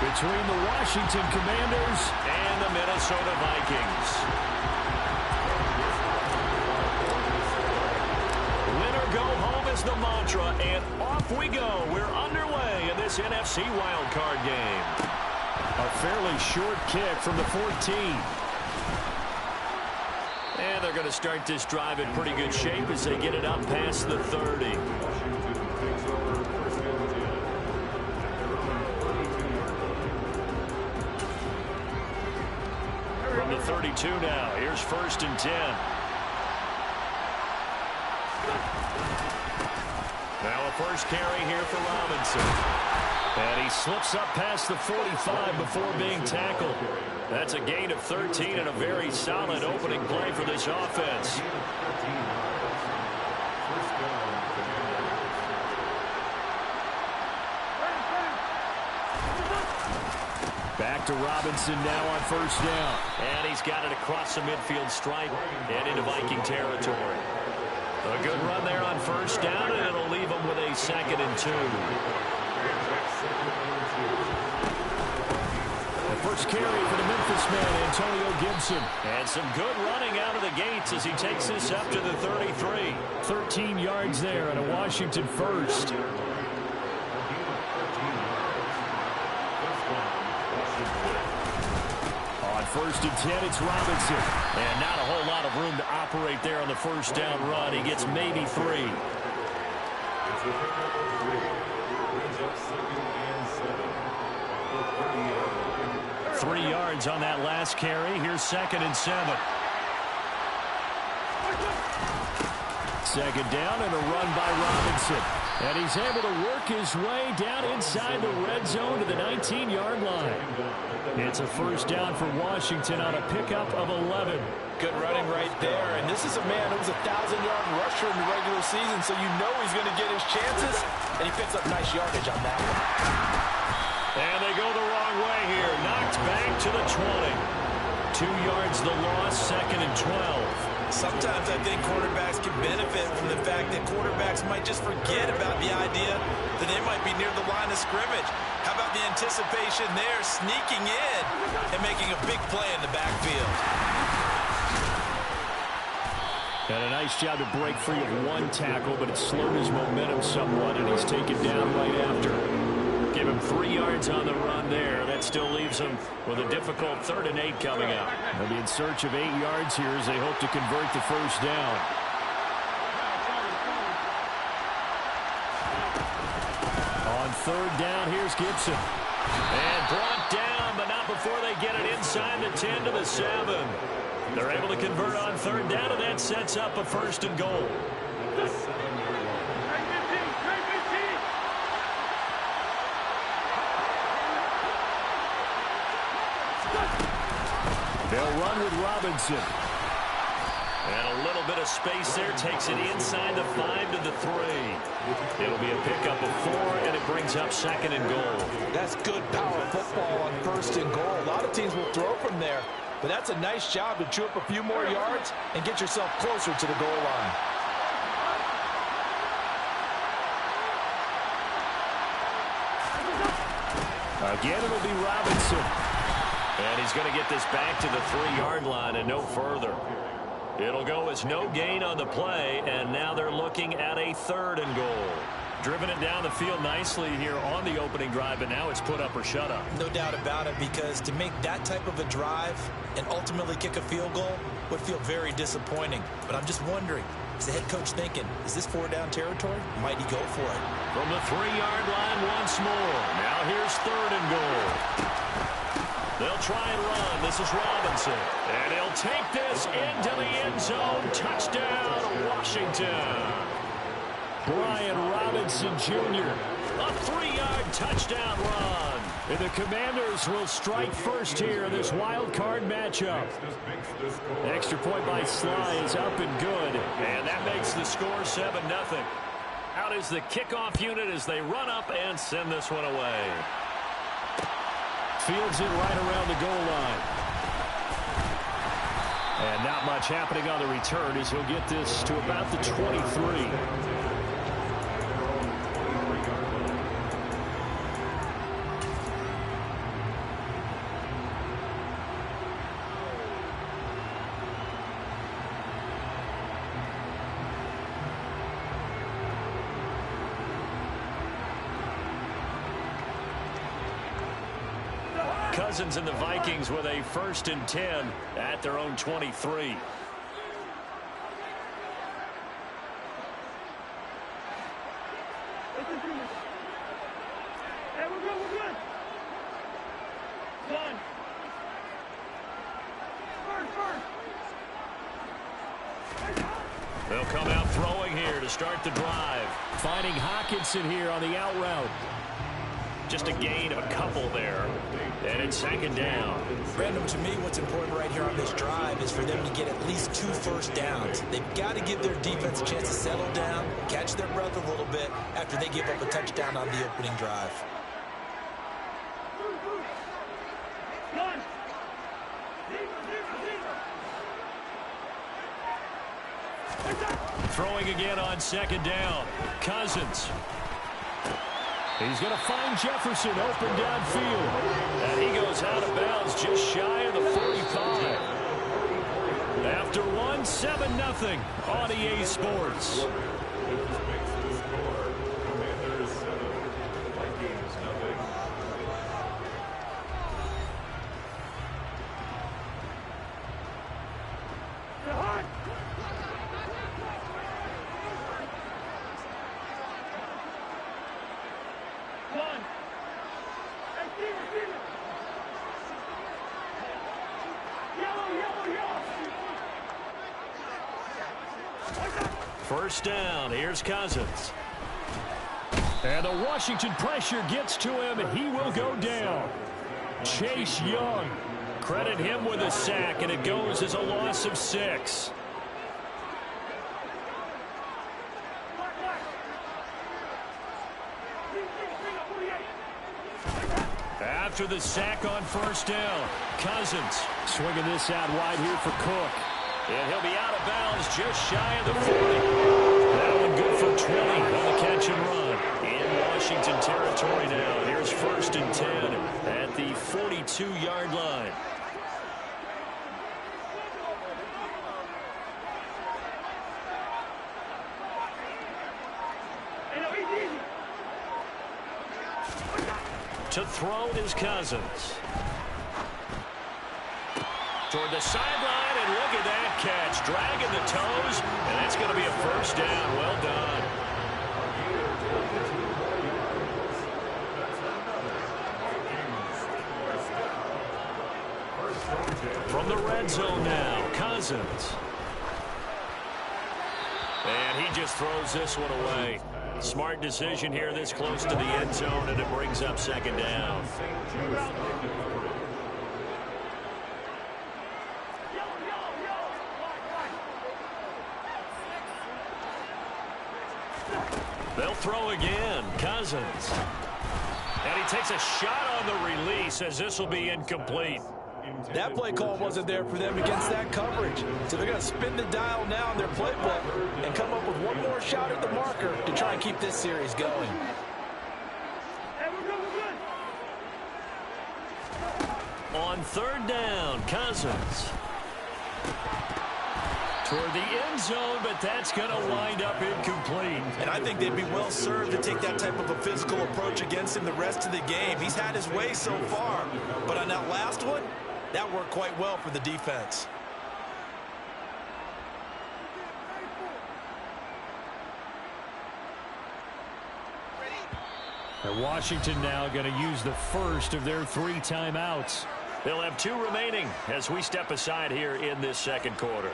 between the Washington Commanders and the Minnesota Vikings. Win or go home is the mantra, and off we go. We're underway in this NFC wildcard game. A fairly short kick from the 14. And they're going to start this drive in pretty good shape as they get it up past the 30. From the 32 now, here's 1st and 10. Now a first carry here for Robinson. And he slips up past the 45 before being tackled. That's a gain of 13 and a very solid opening play for this offense. Back to Robinson now on 1st down. And he's got it across the midfield stripe and into Viking territory. A good run there on 1st down, and it'll leave him with a 2nd and 2. The first carry for the Memphis man, Antonio Gibson. And some good running out of the gates as he takes this up to the 33. 13 yards there and a Washington first. On 1st and 10, it's Robinson. And not a whole lot of room to operate there on the 1st down run. He gets maybe 3. 3 yards on that last carry. Here's 2nd and 7. 2nd down and a run by Robinson. And he's able to work his way down inside the red zone to the 19-yard line. It's a 1st down for Washington on a pickup of 11. Good running right there. And this is a man who was a 1,000-yard rusher in the regular season, so you know he's going to get his chances. And he picks up nice yardage on that one. And they go the wrong way here. Knocked back to the 20. 2 yards the loss, 2nd and 12. Sometimes I think quarterbacks can benefit from the fact that quarterbacks might just forget about the idea that they might be near the line of scrimmage. How about the anticipation there, sneaking in and making a big play in the backfield? And a nice job to break free of 1 tackle, but it slowed his momentum somewhat, and he's taken down right after. Give him 3 yards on the run there. That still leaves him with a difficult 3rd and 8 coming up. They'll be in search of 8 yards here as they hope to convert the 1st down. On 3rd down, here's Gibson. And brought down, but not before they get it inside the 10 to the 7. They're able to convert on 3rd down, and that sets up a 1st and goal. They'll run with Robinson. And a little bit of space there. Takes it inside the 5 to the 3. It'll be a pickup of 4, and it brings up 2nd and goal. That's good power football on 1st and goal. A lot of teams will throw from there, but that's a nice job to chew up a few more yards and get yourself closer to the goal line. Again, it'll be Robinson. And he's going to get this back to the 3-yard line and no further. It'll go as no gain on the play, and now they're looking at a 3rd and goal. Driven it down the field nicely here on the opening drive, but now it's put up or shut up. No doubt about it, because to make that type of a drive and ultimately kick a field goal would feel very disappointing. But I'm just wondering, is the head coach thinking, is this 4-down territory? Might he go for it? From the 3-yard line once more. Now here's 3rd and goal. They'll try and run. This is Robinson. And he'll take this into the end zone. Touchdown, Washington. Brian Robinson Jr. A 3-yard touchdown run. And the Commanders will strike first here in this wild card matchup. Extra point by Sly is up and good. And that makes the score 7-0. Out is the kickoff unit as they run up and send this one away. Fields it right around the goal line. And not much happening on the return as he'll get this to about the 23. Cousins and the Vikings with a 1st and 10 at their own 23. They'll come out throwing here to start the drive. Finding Hockenson here on the out route. Just a gain of a couple there. And it's 2nd down. Brandon, to me, what's important right here on this drive is for them to get at least 2 first downs. They've got to give their defense a chance to settle down, catch their breath a little bit after they give up a touchdown on the opening drive. Throwing again on 2nd down. Cousins. He's going to find Jefferson open downfield. And he goes out of bounds just shy of the 45. After one, 7-0 on EA Sports. First down, here's Cousins. And the Washington pressure gets to him, and he will go down. Chase Young. Credit him with a sack, and it goes as a loss of 6. After the sack on first down, Cousins swinging this out wide here for Cook. And he'll be out of bounds just shy of the 40. That one good for 20 on the catch and run. In Washington territory now. Here's 1st and 10 at the 42-yard line. To throw is Cousins. Toward the sideline, and look at that catch. Dragging the toes, and that's going to be a first down. Well done. From the red zone now, Cousins. And he just throws this one away. Smart decision here this close to the end zone, and it brings up 2nd down. They'll throw again. Cousins. And he takes a shot on the release as this will be incomplete. That play call wasn't there for them against that coverage. So they're going to spin the dial now in their playbook and come up with one more shot at the marker to try and keep this series going. On 3rd down, Cousins. Toward the end zone, but that's going to wind up incomplete. And I think they'd be well served to take that type of a physical approach against him the rest of the game. He's had his way so far, but on that last one, that worked quite well for the defense. And Washington now going to use the first of their 3 timeouts. They'll have 2 remaining as we step aside here in this 2nd quarter.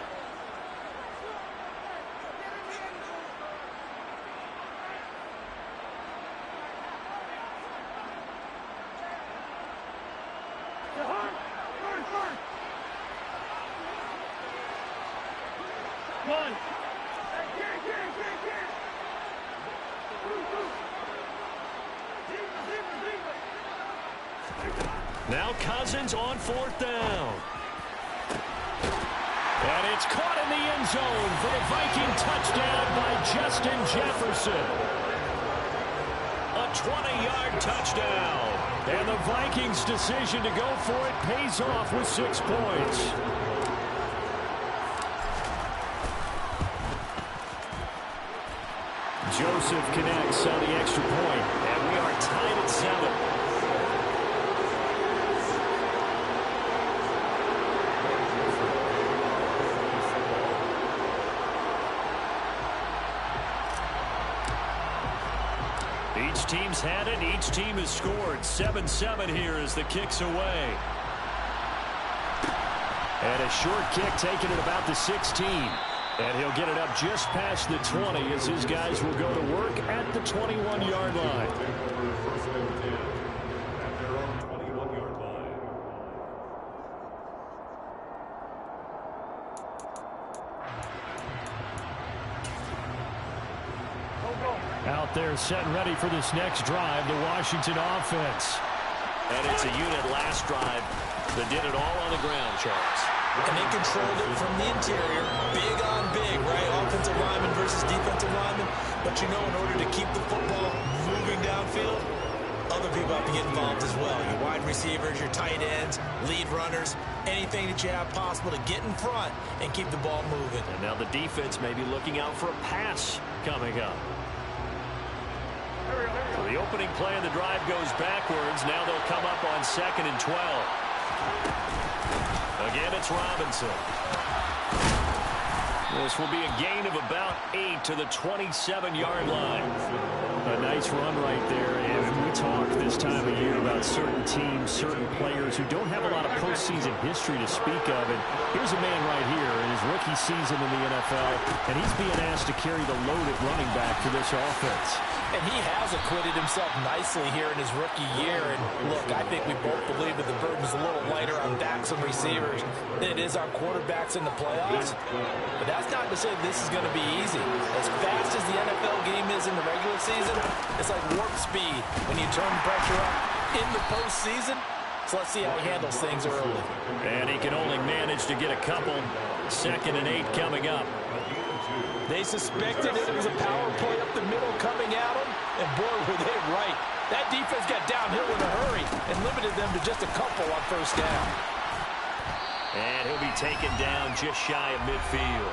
Now Cousins on 4th down. And it's caught in the end zone for a Viking touchdown by Justin Jefferson. A 20-yard touchdown. And the Vikings' decision to go for it pays off with 6 points. Joseph connects on the extra point, and we are tied at 7. Each team's had it. Each team has scored. 7-7 here as the kick's away. And a short kick taken at about the 16. And he'll get it up just past the 20 as his guys will go to work at the 21-yard line. Out there set and ready for this next drive, the Washington offense. And it's a unit last drive that did it all on the ground, Charles. And they controlled it from the interior, big on big, right? Offensive lineman versus defensive lineman. But you know, in order to keep the football moving downfield, other people have to get involved as well. Your wide receivers, your tight ends, lead runners, anything that you have possible to get in front and keep the ball moving. And now the defense may be looking out for a pass coming up. So the opening play of the drive goes backwards. Now they'll come up on 2nd and 12. Again, it's Robinson. This will be a gain of about 8 to the 27-yard line. A nice run right there. And we talk this time of year about certain teams, certain players who don't have a lot of postseason history to speak of. And here's a man right here in his rookie season in the NFL, and he's being asked to carry the load at running back for this offense. And he has acquitted himself nicely here in his rookie year. And look, I think we both believe that the burden's a little lighter on backs and receivers than it is on quarterbacks in the playoffs. But that's not to say this is going to be easy. As fast as the NFL game is in the regular season, it's like warp speed when you turn pressure up in the postseason. So let's see how he handles things early. And he can only manage to get a couple. 2nd and 8 coming up. They suspected it was a power play up the middle coming at them, and boy, were they right. That defense got downhill in a hurry and limited them to just a couple on 1st down. And he'll be taken down just shy of midfield.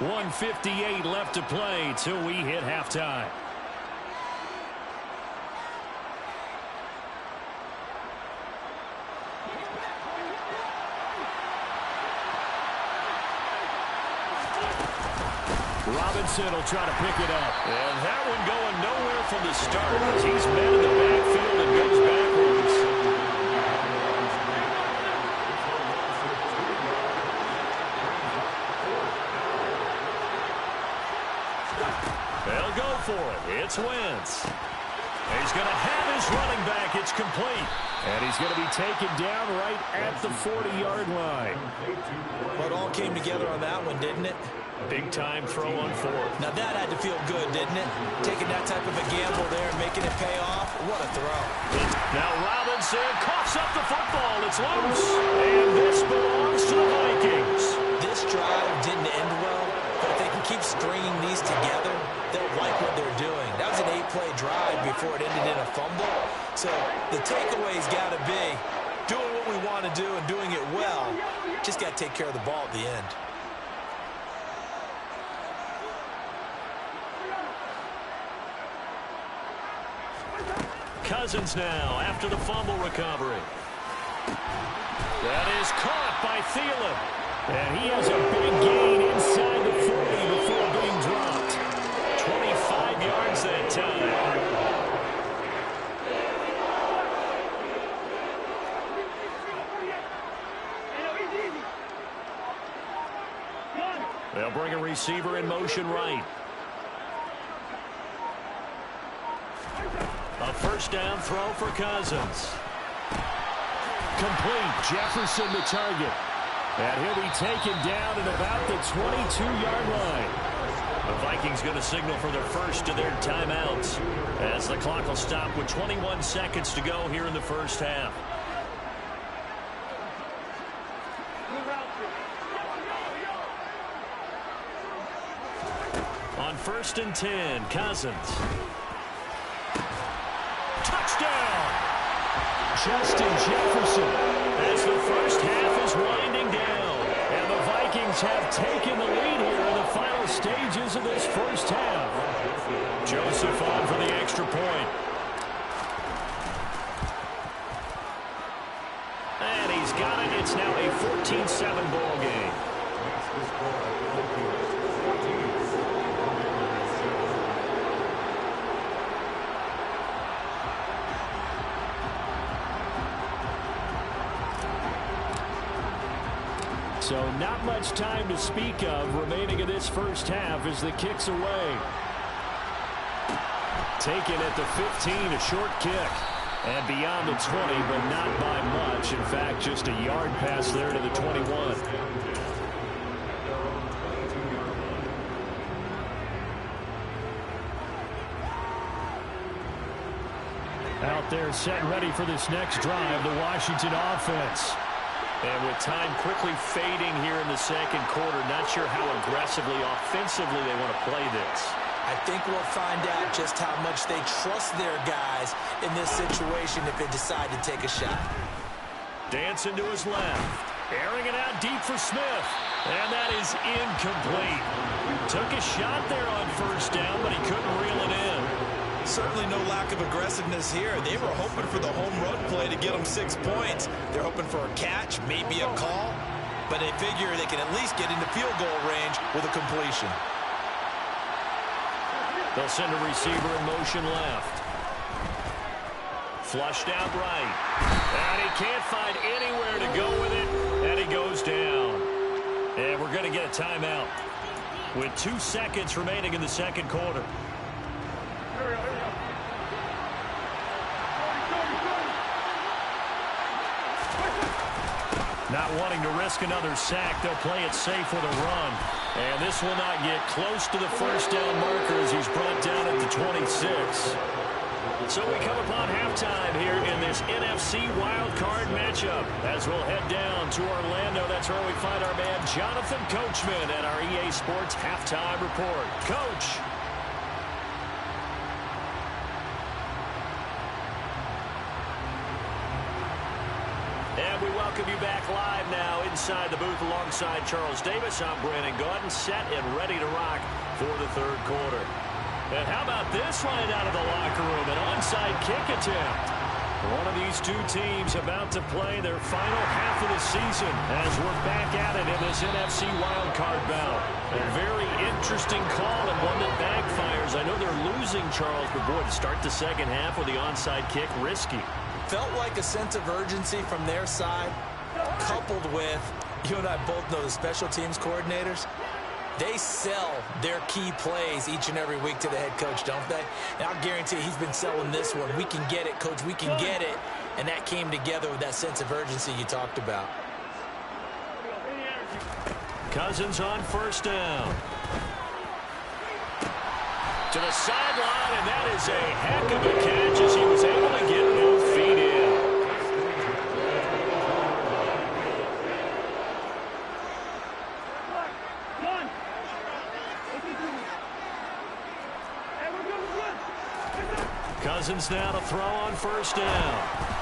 1:58 left to play till we hit halftime. Robinson will try to pick it up. And that one going nowhere from the start as he's met in the backfield and goes backwards. They'll go for it. It's Wentz. He's going to have his running back. It's complete. And he's going to be taken down right at the 40-yard line. Well, it all came together on that one, didn't it? Big-time throw on 4th. Now that had to feel good, didn't it? Taking that type of a gamble there and making it pay off. What a throw. Now Robinson coughs up the football. It's loose. And this belongs to the Vikings. This drive didn't end well, but if they can keep stringing these together, they'll like what they're doing. That was an 8-play drive before it ended in a fumble. So the takeaway's got to be doing what we want to do and doing it well. Just got to take care of the ball at the end. Cousins now after the fumble recovery. That is caught by Thielen. And he has a big gain inside the 40 before being dropped. 25 yards that time. They'll bring a receiver in motion right. A 1st down throw for Cousins. Complete. Jefferson the target. And he'll be taken down at about the 22-yard line. The Vikings going to signal for their first of their timeouts as the clock will stop with 21 seconds to go here in the 1st half. On 1st and 10, Cousins. Touchdown! Justin Jefferson as the 1st half is winding down. And the Vikings have taken the lead here in the final stages of this 1st half. Joseph on for the extra point. And he's got it. It's now a 14-7 ball game. So not much time to speak of remaining in this first half as the kick's away. Taken at the 15, a short kick. And beyond the 20, but not by much. In fact, just a yard pass there to the 21. Out there set and ready for this next drive, the Washington offense. And with time quickly fading here in the second quarter, not sure how aggressively, offensively they want to play this. I think we'll find out just how much they trust their guys in this situation if they decide to take a shot. Dancing to his left. Airing it out deep for Smith. And that is incomplete. Took a shot there on first down, but he couldn't reel it in. Certainly no lack of aggressiveness here. They were hoping for the home run play to get them 6 points. They're hoping for a catch, maybe a call. But they figure they can at least get into field goal range with a completion. They'll send a receiver in motion left. Flushed out right. And he can't find anywhere to go with it. And he goes down. And we're going to get a timeout with 2 seconds remaining in the second quarter. Not wanting to risk another sack, they'll play it safe with a run. And this will not get close to the first down marker as he's brought down at the 26. So we come upon halftime here in this NFC wildcard matchup. As we'll head down to Orlando, that's where we find our man Jonathan Coachman at our EA Sports Halftime Report. Coach. And we welcome you back live now inside the booth alongside Charles Davis. I'm Brandon Gaudin, set and ready to rock for the third quarter. And how about this line out of the locker room? An onside kick attempt. One of these two teams about to play their final half of the season as we're back at it in this NFC wildcard bout. A very interesting call and one that backfires. I know they're losing, Charles, but boy, to start the second half with the onside kick, risky. Felt like a sense of urgency from their side, coupled with, you and I both know the special teams coordinators, they sell their key plays each and every week to the head coach, don't they? And I'll guarantee he's been selling this one. We can get it, coach, we can get it. And that came together with that sense of urgency you talked about. Cousins on first down. To the sideline, and that is a heck of a catch as he was able to get both feet in. Cousins now to throw on first down.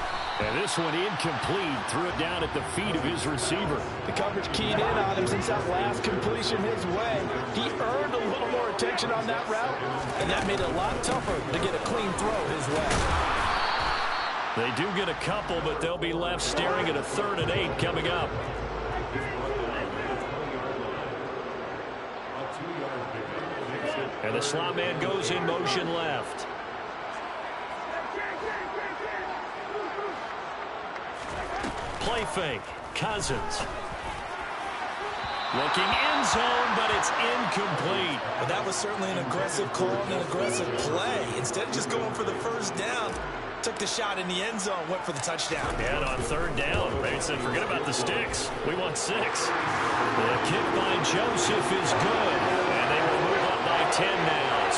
And this one incomplete. Threw it down at the feet of his receiver. The coverage keyed in on him since that last completion his way. He earned a little more attention on that route, and that made it a lot tougher to get a clean throw his way. They do get a couple, but they'll be left staring at a 3rd and 8 coming up. And the slot man goes in motion left. Play fake. Cousins. Looking end zone, but it's incomplete. But that was certainly an aggressive call and an aggressive play. Instead of just going for the first down, took the shot in the end zone, went for the touchdown. Yeah, and on 3rd down, they said, forget about the sticks. We want 6. The kick by Joseph is good. And they will move up by 10 now,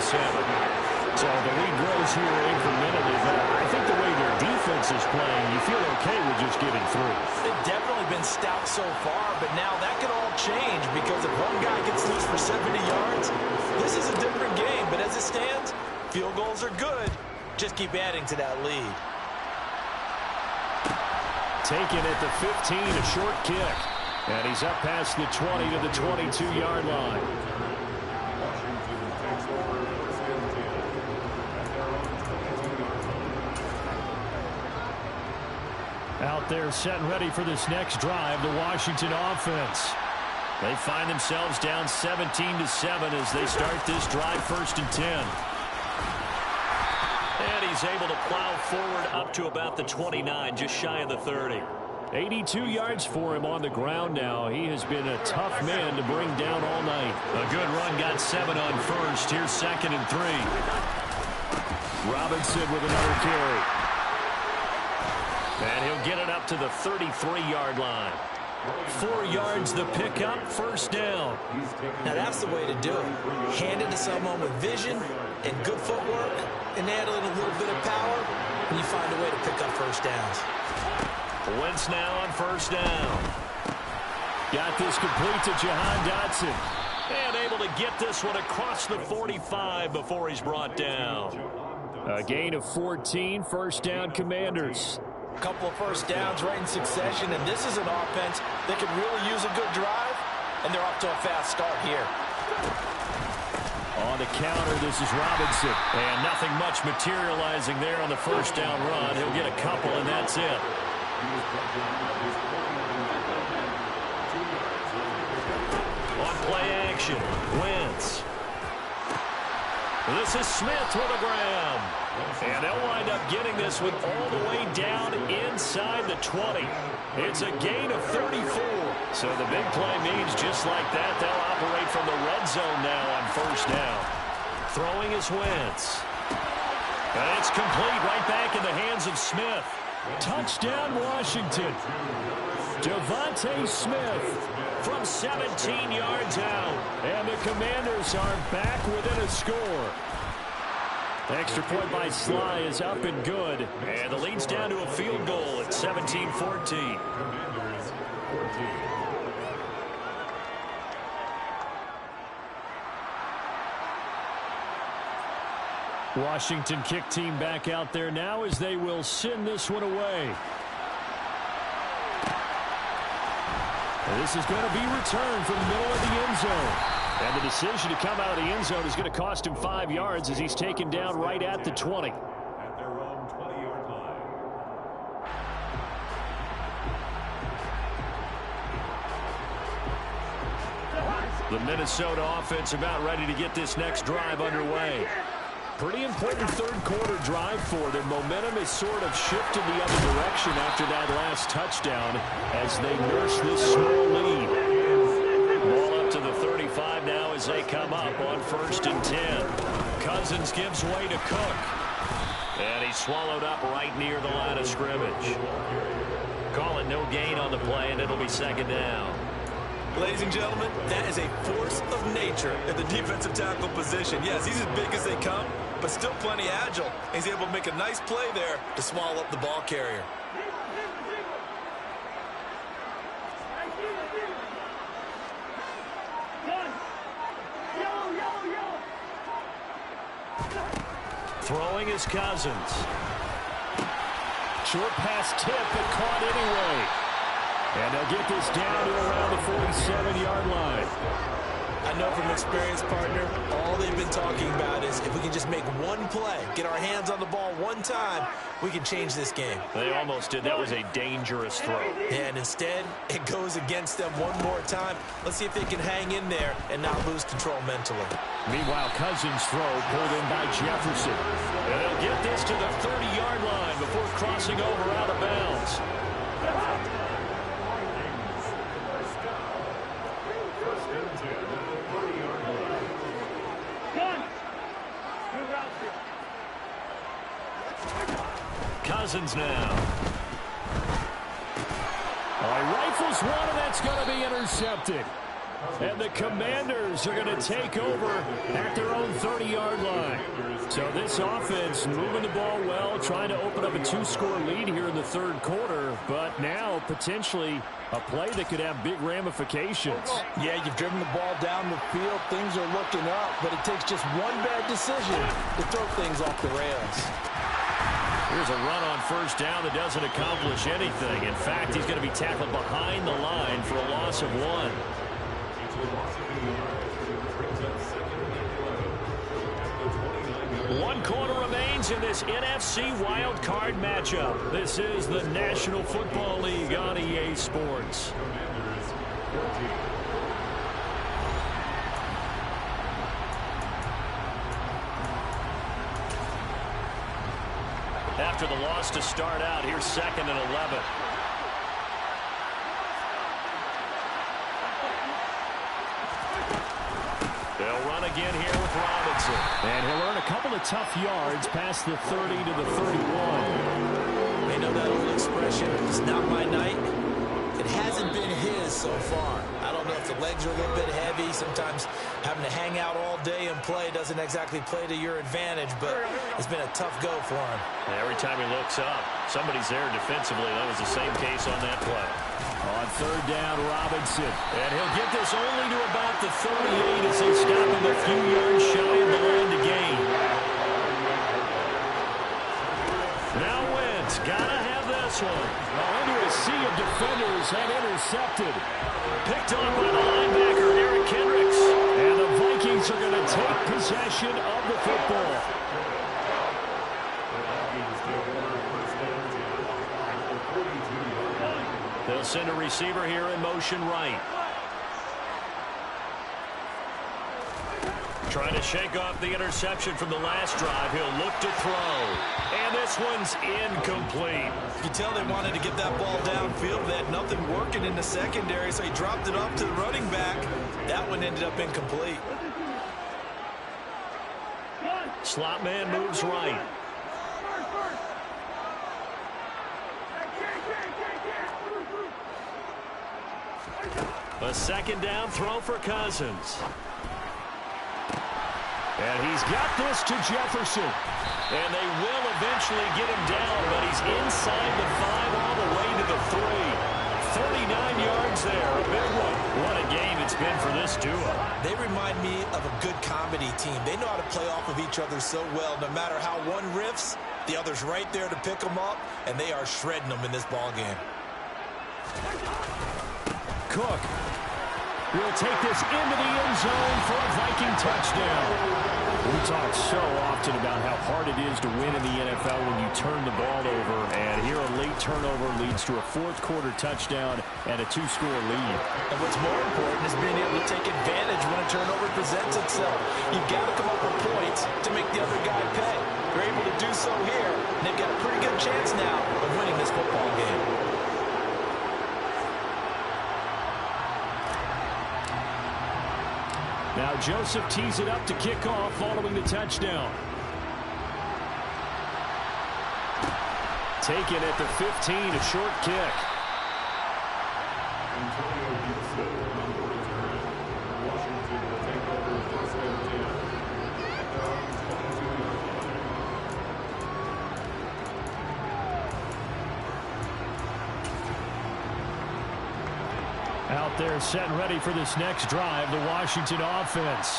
17-7. So the lead grows here incrementally, but I think the way their defense is playing, you feel okay with just getting through. They've definitely been stout so far, but now that could all change because if one guy gets loose for 70 yards, this is a different game. But as it stands, field goals are good. Just keep adding to that lead. Taken at the 15, a short kick. And he's up past the 20 to the 22-yard line. Out there set and ready for this next drive, the Washington offense. They find themselves down 17-7 as they start this drive 1st and 10. And he's able to plow forward up to about the 29, just shy of the 30. 82 yards for him on the ground now. He has been a tough man to bring down all night. A good run, got 7 on first. Here's 2nd and 3. Robinson with another carry. And he'll get it up to the 33-yard line. 4 yards the pickup, 1st down. Now that's the way to do it. Hand it to someone with vision and good footwork, and add a little bit of power, and you find a way to pick up 1st downs. Wentz now on 1st down. Got this complete to Jahan Dotson. And able to get this one across the 45 before he's brought down. A gain of 14, 1st down Commanders. A couple of 1st downs right in succession, and this is an offense that could really use a good drive, and they're off to a fast start here. On the counter, this is Robinson. And nothing much materializing there on the 1st down run. He'll get a couple, and that's it. On play action, Wentz. This is Smith with a grab. And they'll wind up getting this one all the way down inside the 20. It's a gain of 34. So the big play means just like that, they'll operate from the red zone now on 1st down. Throwing is Wentz. And it's complete right back in the hands of Smith. Touchdown, Washington. Devontae Smith from 17 yards out. And the Commanders are back within a score. Extra point by Sly is up and good. And the lead's down to a field goal at 17-14. Washington kick team back out there now as they will send this one away. And this is going to be returned from the middle of the end zone. And the decision to come out of the end zone is going to cost him 5 yards as he's taken down right at the 20. At their own 20-yard line. The Minnesota offense about ready to get this next drive underway. Pretty important 3rd quarter drive for them. Momentum has sort of shifted the other direction after that last touchdown as they nurse this small lead. Ball up to the 35 now as they come up on 1st and 10. Cousins gives way to Cook. And he's swallowed up right near the line of scrimmage. Call it no gain on the play, and it'll be 2nd down. Ladies and gentlemen, that is a force of nature at the defensive tackle position. Yes, he's as big as they come, but still plenty agile. He's able to make a nice play there to swallow up the ball carrier. Throwing is Cousins. Short pass tip, but caught anyway. And they'll get this down to around the 47-yard line. I know from experience, partner, all they've been talking about is if we can just make one play, get our hands on the ball one time, we can change this game. They almost did. That was a dangerous throw. And instead, it goes against them one more time. Let's see if they can hang in there and not lose control mentally. Meanwhile, Cousins' throw pulled in by Jefferson. And they'll get this to the 30-yard line before crossing over out of bounds. Cousins now. Rifles one, and that's going to be intercepted. And the Commanders are going to take over at their own 30-yard line. So this offense moving the ball well, trying to open up a 2-score lead here in the 3rd quarter, but now potentially a play that could have big ramifications. Yeah, you've driven the ball down the field. Things are looking up, but it takes just one bad decision to throw things off the rails. Here's a run on 1st down that doesn't accomplish anything. In fact, he's going to be tackled behind the line for a loss of 1. One quarter remains in this NFC Wild Card matchup. This is the National Football League on EA Sports. After the loss to start out, here's 2nd and 11. They'll run again here with Robinson. And he'll earn a couple of tough yards past the 30 to the 31. They know that old expression, it's not my night. It hasn't been his so far. I don't know if the legs are a little bit heavy. Sometimes having to hang out all day and play doesn't exactly play to your advantage, but it's been a tough go for him. Every time he looks up, somebody's there defensively. That was the same case on that play. On third down, Robinson. And he'll get this only to about the 38 as they stop him a few yards shy of the line to gain. Now Wentz, gotta have this one. Into a sea of defenders and intercepted. Picked off by the linebacker, Eric Kendricks. And the Vikings are going to take possession of the football. They'll send a receiver here in motion right. Trying to shake off the interception from the last drive. He'll look to throw. And this one's incomplete. You can tell they wanted to get that ball downfield. They had nothing working in the secondary, so he dropped it off to the running back. That one ended up incomplete. Slot man moves right. A second down throw for Cousins. And he's got this to Jefferson. And they will eventually get him down, but he's inside the 5 all the way to the 3. 39 yards there, a big one. What a game it's been for this duo. They remind me of a good comedy team. They know how to play off of each other so well. No matter how one riffs, the other's right there to pick them up, and they are shredding them in this ball game. Cook will take this into the end zone for a Viking touchdown. We talk so often about how hard it is to win in the NFL when you turn the ball over, and here a late turnover leads to a fourth-quarter touchdown and a 2-score lead. And what's more important is being able to take advantage when a turnover presents itself. You've got to come up with points to make the other guy pay. They're able to do so here, and they've got a pretty good chance now of winning this football game. Now Joseph tees it up to kick off following the touchdown. Taken at the 15, a short kick. Out there set and ready for this next drive, the Washington offense.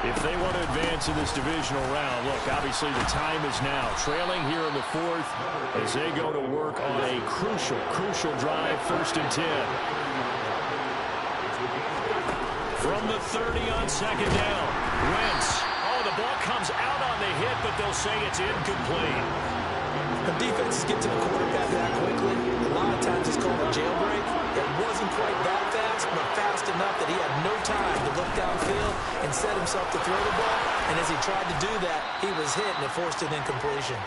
If they want to advance in this divisional round, look, obviously the time is now. Trailing here in the fourth as they go to work on a crucial drive, 1st and 10. From the 30 on second down, Wentz. Oh, the ball comes out on the hit, but they'll say it's incomplete. When defenses get to the quarterback that quickly, a lot of times it's called a jailbreak. It wasn't quite that fast, but fast enough that he had no time to look downfield and set himself to throw the ball. And as he tried to do that, he was hit and it forced an incompletion.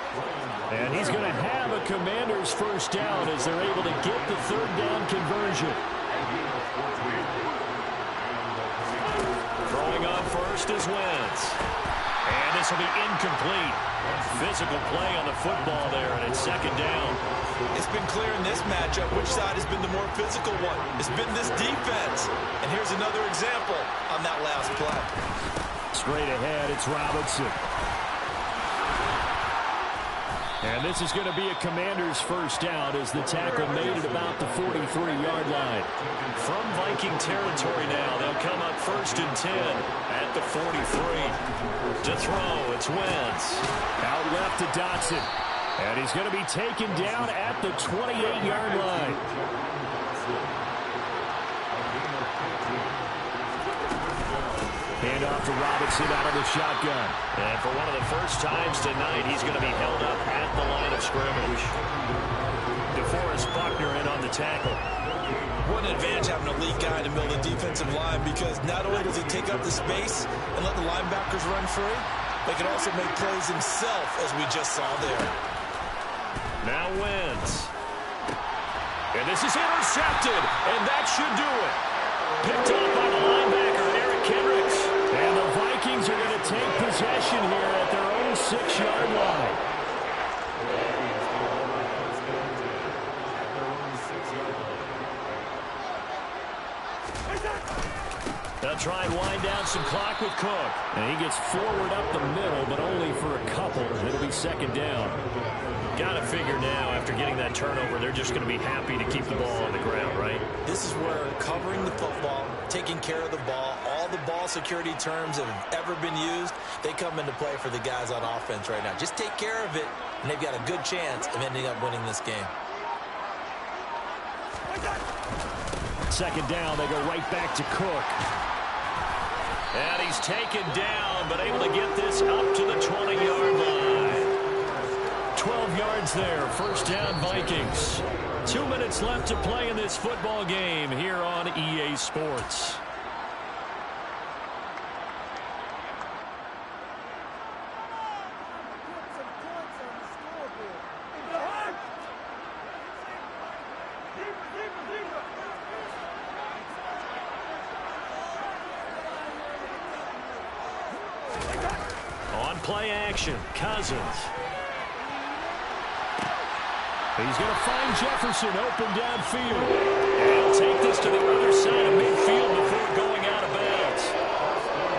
And he's going to have a Commander's first down as they're able to get the third down conversion. Throwing on first is Wentz. And this will be incomplete. Physical play on the football there, and it's second down. It's been clear in this matchup which side has been the more physical one. It's been this defense. And here's another example on that last play. Straight ahead, it's Robinson. And this is going to be a Commander's first down as the tackle made at about the 43-yard line. From Viking territory now, they'll come up 1st and 10 at the 43. To throw, it's Wentz. Out left to Dotson. And he's going to be taken down at the 28-yard line. Hand off to Robinson out of the shotgun. And for one of the first times tonight, he's going to be held up at the line of scrimmage. DeForest Buckner in on the tackle. What an advantage having a lead guy in the middle of the defensive line, because not only does he take up the space and let the linebackers run free, but he can also make plays himself, as we just saw there. Now Wentz. And this is intercepted, and that should do it. Picked off by the linebacker, Eric Kendricks. And the take possession here at their own 6-yard line. They'll try and wind down some clock with Cook. And he gets forward up the middle, but only for a couple. It'll be second down. Got to figure now, after getting that turnover, they're just going to be happy to keep the ball on the ground, right? This is where covering the football, taking care of the ball, all the ball security terms that have ever been used, they come into play for the guys on offense right now. Just take care of it, and they've got a good chance of ending up winning this game. Second down, they go right back to Cook. And he's taken down, but able to get this up to the 20-yard line. 12 yards there, first down Vikings. 2 minutes left to play in this football game here on EA Sports. On play action, Cousins. He's going to find Jefferson open downfield. And he'll take this to the other side of midfield before going out of bounds.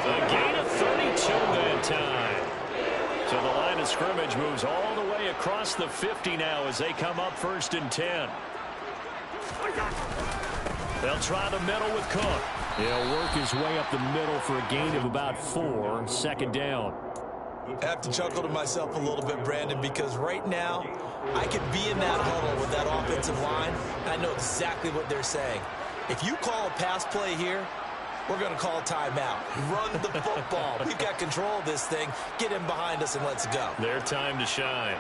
A gain of 32 that time. So the line of scrimmage moves all the way across the 50 now as they come up 1st and 10. They'll try the middle with Cook. He'll work his way up the middle for a gain of about 4. Second down. I have to chuckle to myself a little bit, Brandon, because right now I could be in that huddle with that offensive line, and I know exactly what they're saying. If you call a pass play here, we're going to call a timeout. Run the football. We've got control of this thing. Get him behind us and let's go. Their time to shine.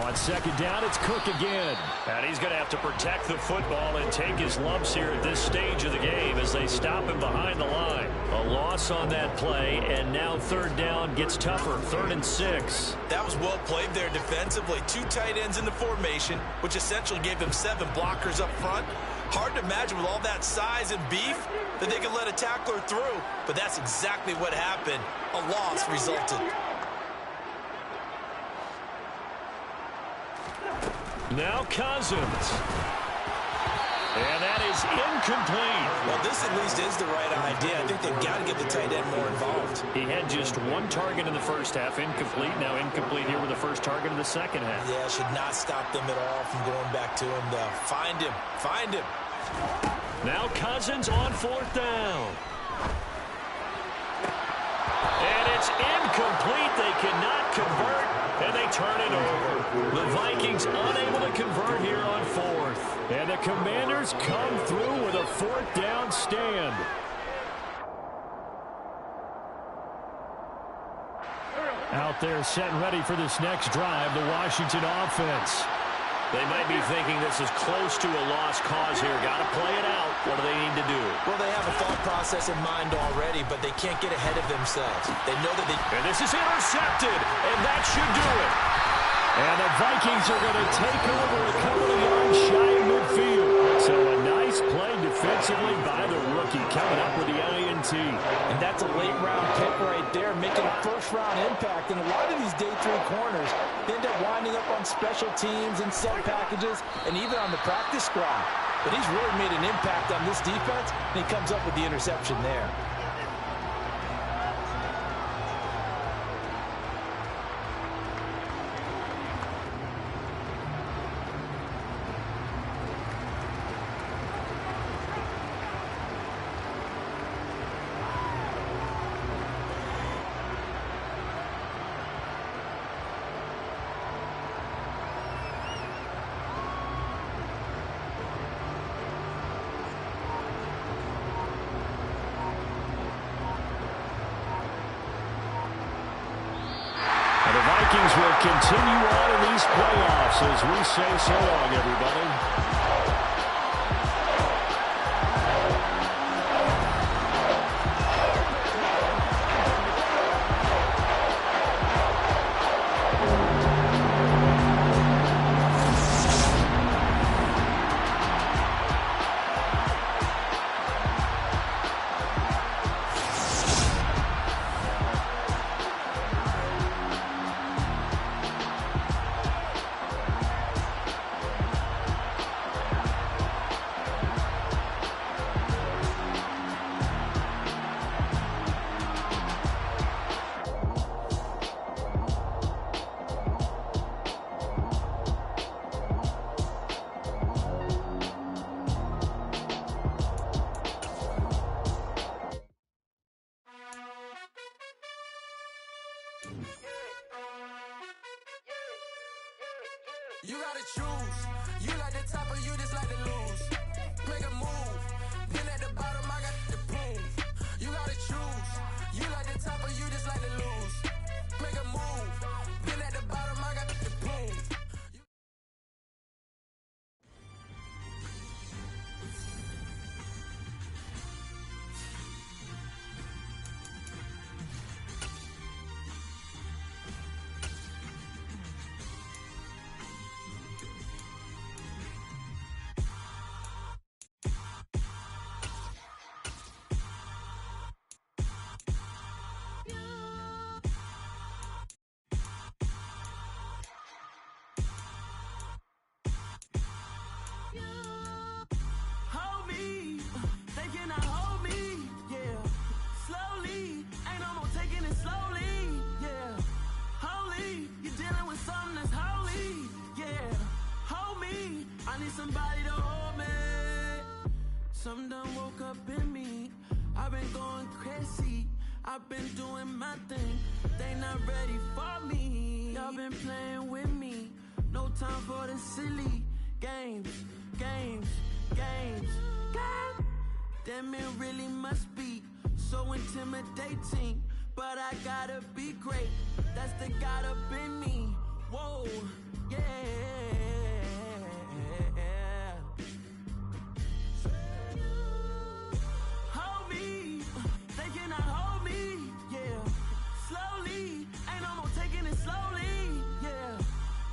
On second down, it's Cook again. And he's going to have to protect the football and take his lumps here at this stage of the game as they stop him behind the line. A loss on that play, and now third down gets tougher. 3rd and 6. That was well played there defensively. 2 tight ends in the formation, which essentially gave them 7 blockers up front. Hard to imagine with all that size and beef that they could let a tackler through, but that's exactly what happened. A loss resulted. Now Cousins. And that is incomplete. Well, this at least is the right idea. I think they've got to get the tight end more involved. He had just 1 target in the first half, incomplete. Now incomplete here with the first target in the second half. Yeah, should not stop them at all from going back to him to find him. Find him. Now Cousins on 4th down. And it's incomplete. They cannot convert, and they turn it over. The Vikings unable to convert here on 4th. And the Commanders come through with a 4th down stand. Out there set and ready for this next drive, the Washington offense. They might be thinking this is close to a lost cause here. Got to play it out. What do they need to do? Well, they have a thought process in mind already, but they can't get ahead of themselves. They know that they... And this is intercepted, and that should do it. And the Vikings are going to take over a couple of yards shy of midfield. So a nice play defensively by the rookie coming up with the INT. And that's a late-round pick right there, making a first-round impact. And a lot of these day 3 corners end up winding up on special teams and sub packages and even on the practice squad. But he's really made an impact on this defense, and he comes up with the interception there. Vikings will continue on in these playoffs as we say so long, everybody. You gotta choose. You like the top or you just like to lose. Make a move. Then at the bottom, I got the prove. You gotta choose. You like the top or you just like to lose. Make a move. Then at the bottom, I got the prove. Hold me, they cannot hold me, yeah. Slowly, ain't no more taking it slowly, yeah. Holy, you're dealing with something that's holy, yeah. Hold me, I need somebody to hold me. Something done woke up in me. I've been going crazy. I've been doing my thing. They not ready for me. Y'all been playing with me. No time for the silly games. Damn, it really must be so intimidating. But I gotta be great. That's the God up in me. Whoa, yeah. Hold me, they cannot hold me, yeah. Slowly, ain't no more taking it slowly, yeah.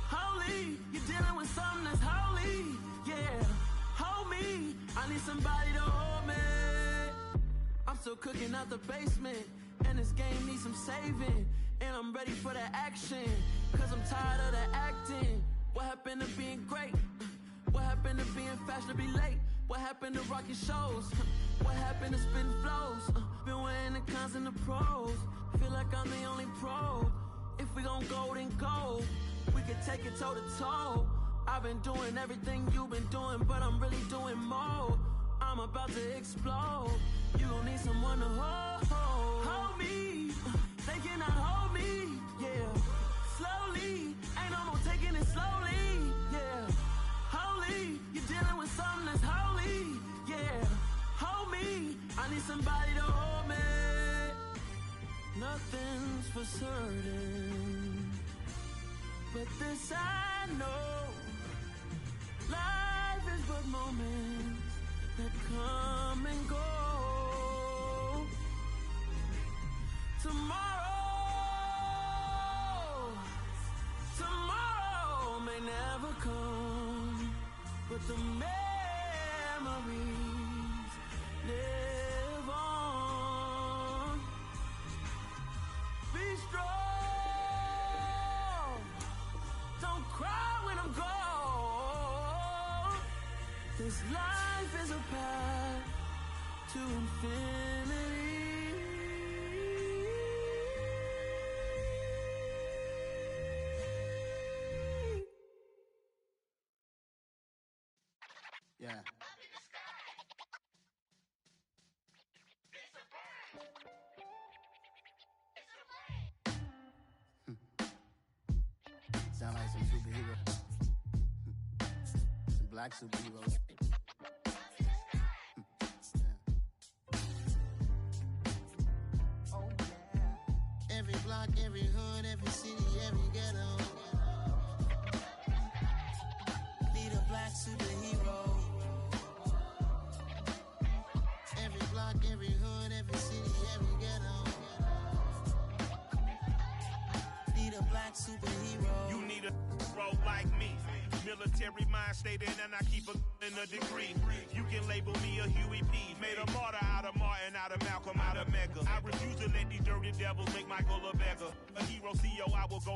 Holy, you're dealing with something that's holy, yeah. Hold me, I need somebody to hold me. I'm still cooking out the basement, and this game needs some saving. And I'm ready for the action, cause I'm tired of the acting. What happened to being great? What happened to being fashionably late? What happened to rocking shows? What happened to spitting flows? Been wearing the cons and the pros. Feel like I'm the only pro. If we gon' go, then go. We can take it toe to toe. I've been doing everything you've been doing, but I'm really doing more. I'm about to explode. You gon' need someone to hold. Hold me, they cannot hold me, yeah. Slowly, ain't no more taking it slowly, yeah. Holy, you're dealing with something that's holy, yeah. Hold me, I need somebody to hold me. Nothing's for certain, but this I know. Life is but moments that come and go. Tomorrow may never come, but the memories live on. Be strong, don't cry when I'm gone. This life is a path to infinity. Yeah. Sound like some superheroes. Some black superheroes. Oh yeah. Every block, every hood, every city, every ghetto. Need a black superhero. Every block, every hood, every city, every ghetto. Need a black superhero. You need a hero like me. Military mind stated, and I keep in a degree. You can label me a Huey P. Made a martyr out of Martin, out of Malcolm, out of Mega. I refuse to let these dirty devils make Michael a beggar. A hero CEO, I will go.